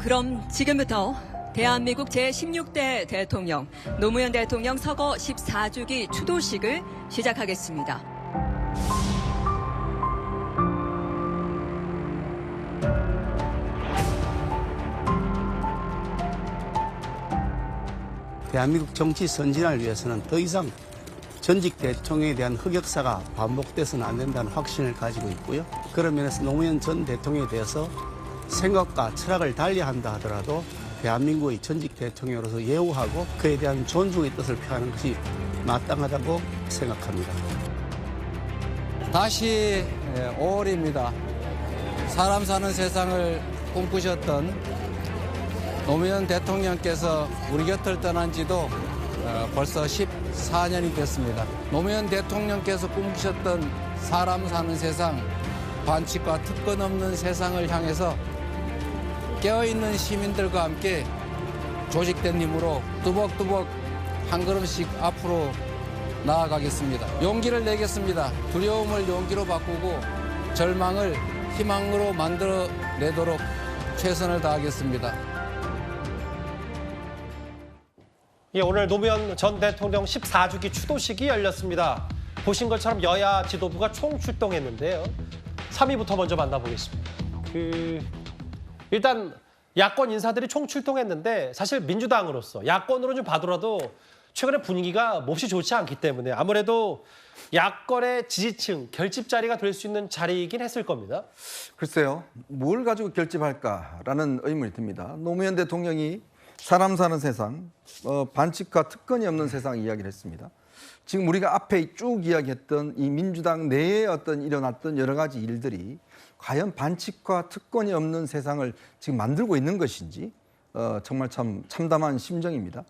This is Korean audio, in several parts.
그럼 지금부터 대한민국 제16대 대통령 노무현 대통령 서거 14주기 추도식을 시작하겠습니다. 대한민국 정치 선진화를 위해서는 더 이상 전직 대통령에 대한 흑역사가 반복돼서는 안 된다는 확신을 가지고 있고요. 그런 면에서 노무현 전 대통령에 대해서 생각과 철학을 달리한다 하더라도 대한민국의 전직 대통령으로서 예우하고 그에 대한 존중의 뜻을 표하는 것이 마땅하다고 생각합니다. 다시 5월입니다. 사람 사는 세상을 꿈꾸셨던 노무현 대통령께서 우리 곁을 떠난 지도 벌써 14년이 됐습니다. 노무현 대통령께서 꿈꾸셨던 사람 사는 세상, 반칙과 특권 없는 세상을 향해서 깨어있는 시민들과 함께 조직된 힘으로 뚜벅뚜벅 한 걸음씩 앞으로 나아가겠습니다. 용기를 내겠습니다. 두려움을 용기로 바꾸고 절망을 희망으로 만들어내도록 최선을 다하겠습니다. 예, 오늘 노무현 전 대통령 14주기 추도식이 열렸습니다. 보신 것처럼 여야 지도부가 총출동했는데요. 3위부터 먼저 만나보겠습니다. 일단 야권 인사들이 총출동했는데 사실 민주당으로서 야권으로 좀 봐더라도 최근에 분위기가 몹시 좋지 않기 때문에 아무래도 야권의 지지층, 결집 자리가 될 수 있는 자리이긴 했을 겁니다. 글쎄요, 뭘 가지고 결집할까라는 의문이 듭니다. 노무현 대통령이 사람 사는 세상, 반칙과 특권이 없는 세상 이야기를 했습니다. 지금 우리가 앞에 쭉 이야기했던 이 민주당 내에 일어났던 여러 가지 일들이 과연 반칙과 특권이 없는 세상을 지금 만들고 있는 것인지 정말 참 참담한 심정입니다.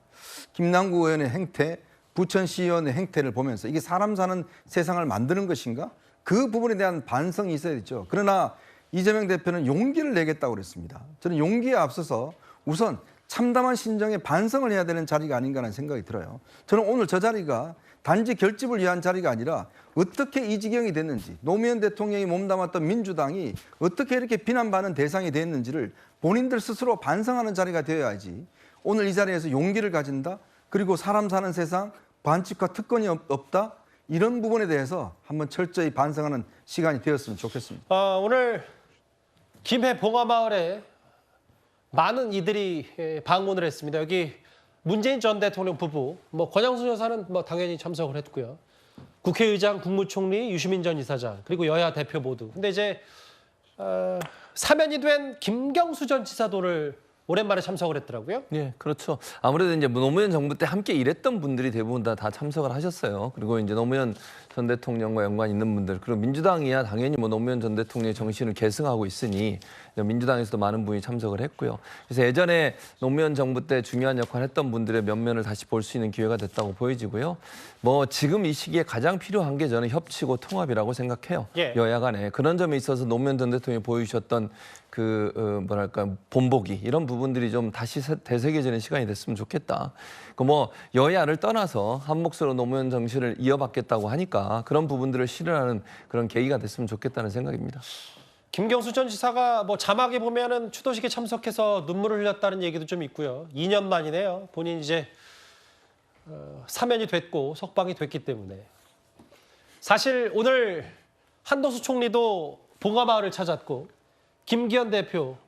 김남국 의원의 행태, 부천시 의원의 행태를 보면서 이게 사람 사는 세상을 만드는 것인가? 그 부분에 대한 반성이 있어야 되죠. 그러나 이재명 대표는 용기를 내겠다고 그랬습니다. 저는 용기에 앞서서 우선 참담한 심정에 반성을 해야 되는 자리가 아닌가라는 생각이 들어요. 저는 오늘 저 자리가 단지 결집을 위한 자리가 아니라 어떻게 이 지경이 됐는지, 노무현 대통령이 몸담았던 민주당이 어떻게 이렇게 비난받는 대상이 됐는지를 본인들 스스로 반성하는 자리가 되어야지 오늘 이 자리에서 용기를 가진다, 그리고 사람 사는 세상, 반칙과 특권이 없다, 이런 부분에 대해서 한번 철저히 반성하는 시간이 되었으면 좋겠습니다. 오늘 김해 봉화마을에 많은 이들이 방문을 했습니다. 여기 문재인 전 대통령 부부, 권양수 여사는 당연히 참석을 했고요. 국회의장, 국무총리, 유시민 전 이사장, 그리고 여야 대표 모두. 근데 이제 사면이 된 김경수 전 지사도 오랜만에 참석을 했더라고요. 예, 그렇죠. 아무래도 이제 노무현 정부 때 함께 일했던 분들이 대부분 다 참석을 하셨어요. 그리고 이제 노무현 전 대통령과 연관 있는 분들, 그리고 민주당이야 당연히 노무현 전 대통령의 정신을 계승하고 있으니 민주당에서도 많은 분이 참석을 했고요. 그래서 예전에 노무현 정부 때 중요한 역할을 했던 분들의 면면을 다시 볼 수 있는 기회가 됐다고 보여지고요. 지금 이 시기에 가장 필요한 게 저는 협치고 통합이라고 생각해요. 예. 여야 간에. 그런 점에 있어서 노무현 전 대통령이 보여주셨던 본보기 이런 부분들이 좀 다시 되새겨지는 시간이 됐으면 좋겠다. 여야를 떠나서 한 몫으로 노무현 정신을 이어받겠다고 하니까 그런 부분들을 실현하는 그런 계기가 됐으면 좋겠다는 생각입니다. 김경수 전 지사가 자막에 보면은 추도식에 참석해서 눈물을 흘렸다는 얘기도 좀 있고요. 2년 만이네요. 본인 이제 사면이 됐고 석방이 됐기 때문에. 사실 오늘 한도수 총리도 봉화마을을 찾았고 김기현 대표,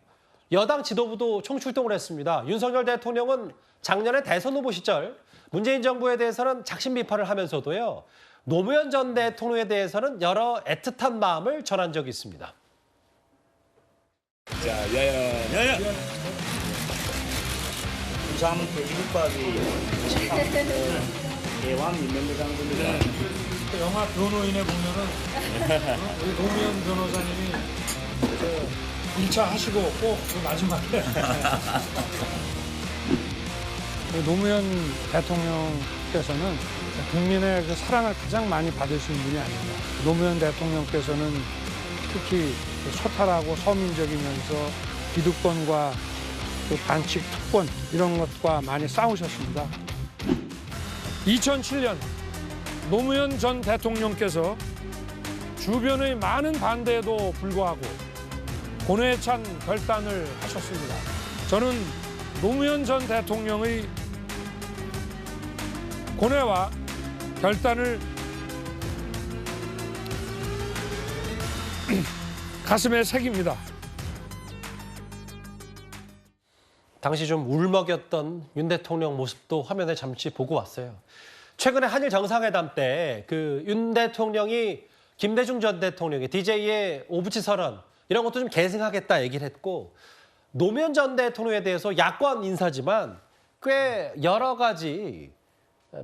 여당 지도부도 총출동을 했습니다. 윤석열 대통령은 작년에 대선 후보 시절 문재인 정부에 대해서는 작심 비판을 하면서도요. 노무현 전 대통령에 대해서는 여러 애틋한 마음을 전한 적이 있습니다. 자, 여야. 부산 돼지국밥이 대왕 민명대장군이가 영화 변호인에 보면은 우리 노무현 변호사님이 1차 하시고 꼭 그 마지막에 노무현 대통령께서는 국민의 그 사랑을 가장 많이 받으신 분이 아닌가. 노무현 대통령께서는 특히 소탈하고 서민적이면서 기득권과 그 반칙 특권 이런 것과 많이 싸우셨습니다. 2007년 노무현 전 대통령께서 주변의 많은 반대에도 불구하고 고뇌에 찬 결단을 하셨습니다. 저는 노무현 전 대통령의 고뇌와 결단을 가슴에 새깁니다. 당시 좀 울먹였던 윤 대통령 모습도 화면에 잠시 보고 왔어요. 최근에 한일 정상회담 때 그 윤 대통령이 김대중 전 대통령이 DJ의 오부치 선언 이런 것도 좀 계승하겠다 얘기를 했고 노무현 전 대통령에 대해서 야권 인사지만 꽤 여러 가지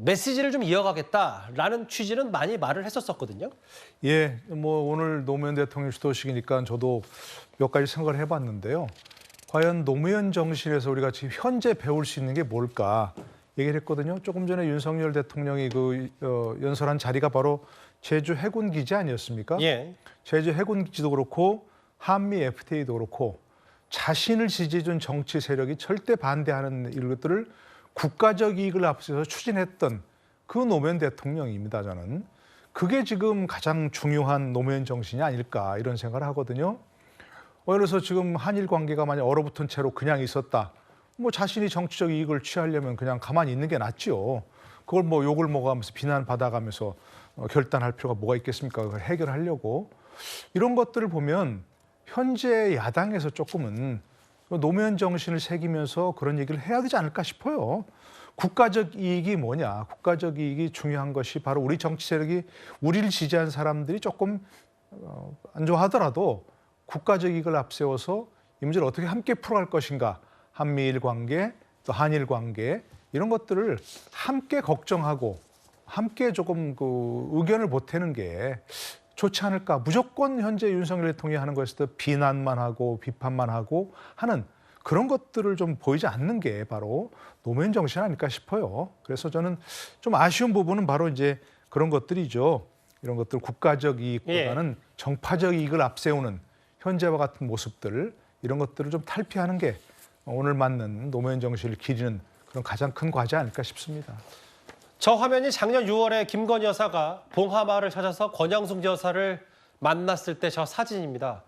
메시지를 좀 이어가겠다라는 취지는 많이 말을 했었거든요. 예, 뭐 오늘 노무현 대통령 주도식이니까 저도 몇 가지 생각을 해봤는데요. 과연 노무현 정신에서 우리가 지금 현재 배울 수 있는 게 뭘까 얘기를 했거든요. 조금 전에 윤석열 대통령이 연설한 자리가 바로 제주 해군 기지 아니었습니까? 예. 제주 해군 기지도 그렇고 한미 FTA도 그렇고 자신을 지지해준 정치 세력이 절대 반대하는 이런 것들을 국가적 이익을 앞세워서 추진했던 그 노무현 대통령입니다. 저는 그게 지금 가장 중요한 노무현 정신이 아닐까 이런 생각을 하거든요. 예를 들어서 지금 한일 관계가 만약 얼어붙은 채로 그냥 있었다. 뭐 자신이 정치적 이익을 취하려면 그냥 가만히 있는 게 낫죠. 그걸 뭐 욕을 먹어가면서 비난받아가면서 결단할 필요가 뭐가 있겠습니까? 그걸 해결하려고. 이런 것들을 보면 현재 야당에서 조금은 노무현 정신을 새기면서 그런 얘기를 해야 되지 않을까 싶어요. 국가적 이익이 뭐냐. 국가적 이익이 중요한 것이 바로 우리 정치 세력이 우리를 지지한 사람들이 조금 안 좋아하더라도 국가적 이익을 앞세워서 이 문제를 어떻게 함께 풀어갈 것인가. 한미일 관계, 또 한일 관계 이런 것들을 함께 걱정하고 함께 조금 그 의견을 보태는 게 좋지 않을까. 무조건 현재 윤석열 대통령이 하는 것에서 비난만 하고 비판만 하고 하는 그런 것들을 좀 보이지 않는 게 바로 노무현 정신 아닐까 싶어요. 그래서 저는 좀 아쉬운 부분은 바로 이제 그런 것들이죠. 이런 것들 국가적 이익보다는 정파적 이익을 앞세우는 현재와 같은 모습들 이런 것들을 좀 탈피하는 게 오늘 맞는 노무현 정신을 기리는 그런 가장 큰 과제 아닐까 싶습니다. 저 화면이 작년 6월에 김건희 여사가 봉하마을을 찾아서 권영숙 여사를 만났을 때 저 사진입니다.